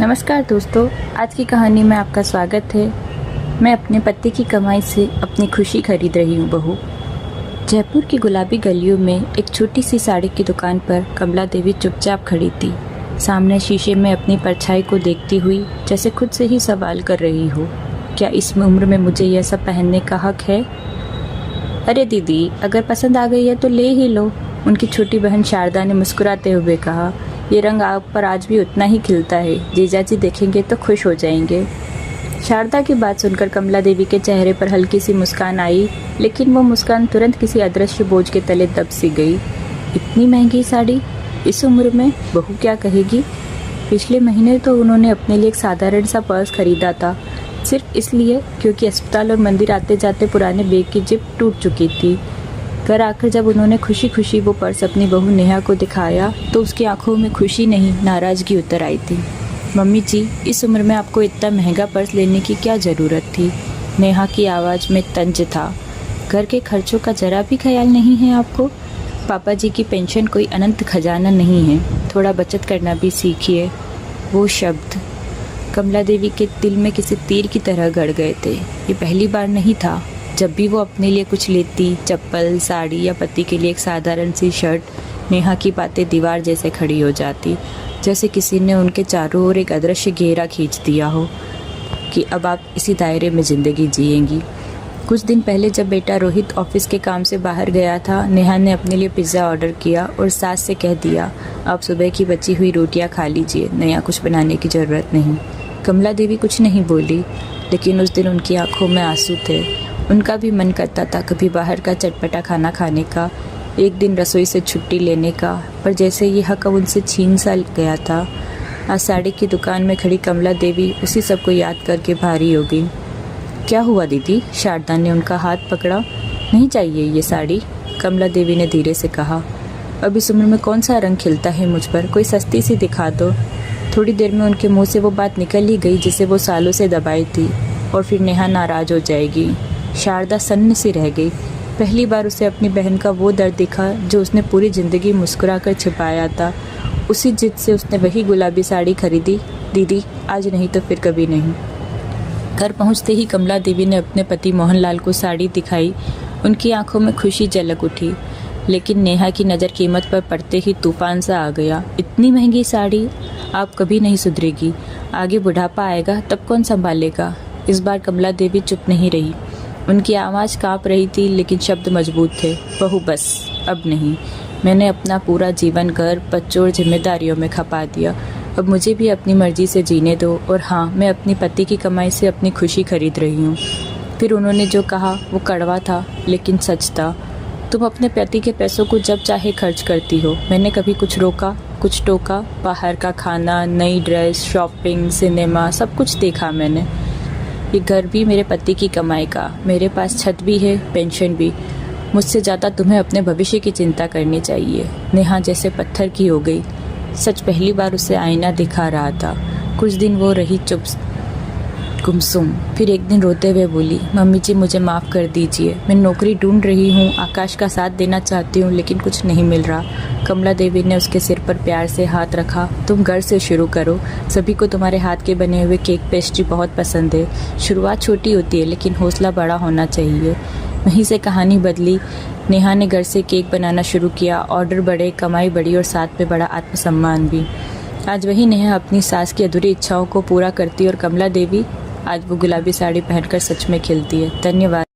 नमस्कार दोस्तों, आज की कहानी में आपका स्वागत है। मैं अपने पति की कमाई से अपनी खुशी खरीद रही हूँ बहू। जयपुर की गुलाबी गलियों में एक छोटी सी साड़ी की दुकान पर कमला देवी चुपचाप खड़ी थी, सामने शीशे में अपनी परछाई को देखती हुई जैसे खुद से ही सवाल कर रही हो, क्या इस उम्र में मुझे यह सब पहनने का हक है? अरे दीदी, अगर पसंद आ गई है तो ले ही लो, उनकी छोटी बहन शारदा ने मुस्कुराते हुए कहा। ये रंग आप पर आज भी उतना ही खिलता है, जीजाजी देखेंगे तो खुश हो जाएंगे। शारदा की बात सुनकर कमला देवी के चेहरे पर हल्की सी मुस्कान आई, लेकिन वो मुस्कान तुरंत किसी अदृश्य बोझ के तले दब सी गई। इतनी महंगी साड़ी इस उम्र में, बहू क्या कहेगी? पिछले महीने तो उन्होंने अपने लिए एक साधारण सा पर्स खरीदा था, सिर्फ इसलिए क्योंकि अस्पताल और मंदिर आते जाते पुराने बैग की जिप टूट चुकी थी। घर आकर जब उन्होंने खुशी खुशी वो पर्स अपनी बहू नेहा को दिखाया तो उसकी आंखों में खुशी नहीं, नाराज़गी उतर आई थी। मम्मी जी, इस उम्र में आपको इतना महंगा पर्स लेने की क्या ज़रूरत थी? नेहा की आवाज़ में तंज था। घर के खर्चों का जरा भी ख्याल नहीं है आपको? पापा जी की पेंशन कोई अनंत खजाना नहीं है, थोड़ा बचत करना भी सीखिए। वो शब्द कमला देवी के दिल में किसी तीर की तरह गड़ गए थे। ये पहली बार नहीं था। जब भी वो अपने लिए कुछ लेती, चप्पल, साड़ी या पति के लिए एक साधारण सी शर्ट, नेहा की बातें दीवार जैसे खड़ी हो जाती, जैसे किसी ने उनके चारों ओर एक अदृश्य घेरा खींच दिया हो कि अब आप इसी दायरे में ज़िंदगी जिएंगी। कुछ दिन पहले जब बेटा रोहित ऑफिस के काम से बाहर गया था, नेहा ने अपने लिए पिज़्ज़ा ऑर्डर किया और सास से कह दिया, आप सुबह की बची हुई रोटियां खा लीजिए, नया कुछ बनाने की ज़रूरत नहीं। कमला देवी कुछ नहीं बोली, लेकिन उस दिन उनकी आंखों में आंसू थे। उनका भी मन करता था कभी बाहर का चटपटा खाना खाने का, एक दिन रसोई से छुट्टी लेने का, पर जैसे ये हक अब उनसे छीन सा गया था। आज साड़ी की दुकान में खड़ी कमला देवी उसी सब को याद करके भारी हो गई। क्या हुआ दीदी? शारदा ने उनका हाथ पकड़ा। नहीं चाहिए ये साड़ी, कमला देवी ने धीरे से कहा। अब इस उम्र में कौन सा रंग खिलता है मुझ पर, कोई सस्ती सी दिखा दो। थोड़ी देर में उनके मुंह से वो बात निकल ही गई जिसे वो सालों से दबाई थी, और फिर नेहा नाराज़ हो जाएगी। शारदा सन्न सी रह गई। पहली बार उसे अपनी बहन का वो दर्द दिखा जो उसने पूरी ज़िंदगी मुस्कुराकर छिपाया था। उसी जिद से उसने वही गुलाबी साड़ी खरीदी। दीदी, आज नहीं तो फिर कभी नहीं। घर पहुंचते ही कमला देवी ने अपने पति मोहनलाल को साड़ी दिखाई। उनकी आंखों में खुशी झलक उठी, लेकिन नेहा की नज़र कीमत पर पड़ते ही तूफान सा आ गया। इतनी महंगी साड़ी? आप कभी नहीं सुधरेगी, आगे बुढ़ापा आएगा तब कौन संभालेगा? इस बार कमला देवी चुप नहीं रही। उनकी आवाज़ काँप रही थी, लेकिन शब्द मजबूत थे। बहू बस, अब नहीं। मैंने अपना पूरा जीवन घर, बच्चों और जिम्मेदारियों में खपा दिया। अब मुझे भी अपनी मर्जी से जीने दो। और हाँ, मैं अपनी पति की कमाई से अपनी खुशी खरीद रही हूँ। फिर उन्होंने जो कहा वो कड़वा था, लेकिन सच था। तुम अपने पति के पैसों को जब चाहे खर्च करती हो। मैंने कभी कुछ रोका, कुछ टोका? बाहर का खाना, नई ड्रेस, शॉपिंग, सिनेमा, सब कुछ देखा मैंने। ये घर भी मेरे पति की कमाई का, मेरे पास छत भी है, पेंशन भी। मुझसे ज़्यादा तुम्हें अपने भविष्य की चिंता करनी चाहिए। नेहा जैसे पत्थर की हो गई। सच पहली बार उसे आईना दिखा रहा था। कुछ दिन वो रही चुप, गुमसुम। फिर एक दिन रोते हुए बोली, मम्मी जी मुझे माफ़ कर दीजिए, मैं नौकरी ढूंढ रही हूँ, आकाश का साथ देना चाहती हूँ, लेकिन कुछ नहीं मिल रहा। कमला देवी ने उसके सिर पर प्यार से हाथ रखा। तुम घर से शुरू करो, सभी को तुम्हारे हाथ के बने हुए केक पेस्ट्री बहुत पसंद है। शुरुआत छोटी होती है, लेकिन हौसला बड़ा होना चाहिए। वहीं से कहानी बदली। नेहा ने घर से केक बनाना शुरू किया, ऑर्डर बढ़े, कमाई बढ़ी और साथ में बड़ा आत्मसम्मान भी। आज वही नेहा अपनी सास की अधूरी इच्छाओं को पूरा करती और कमला देवी आज वो गुलाबी साड़ी पहनकर सच में खिलती है। धन्यवाद।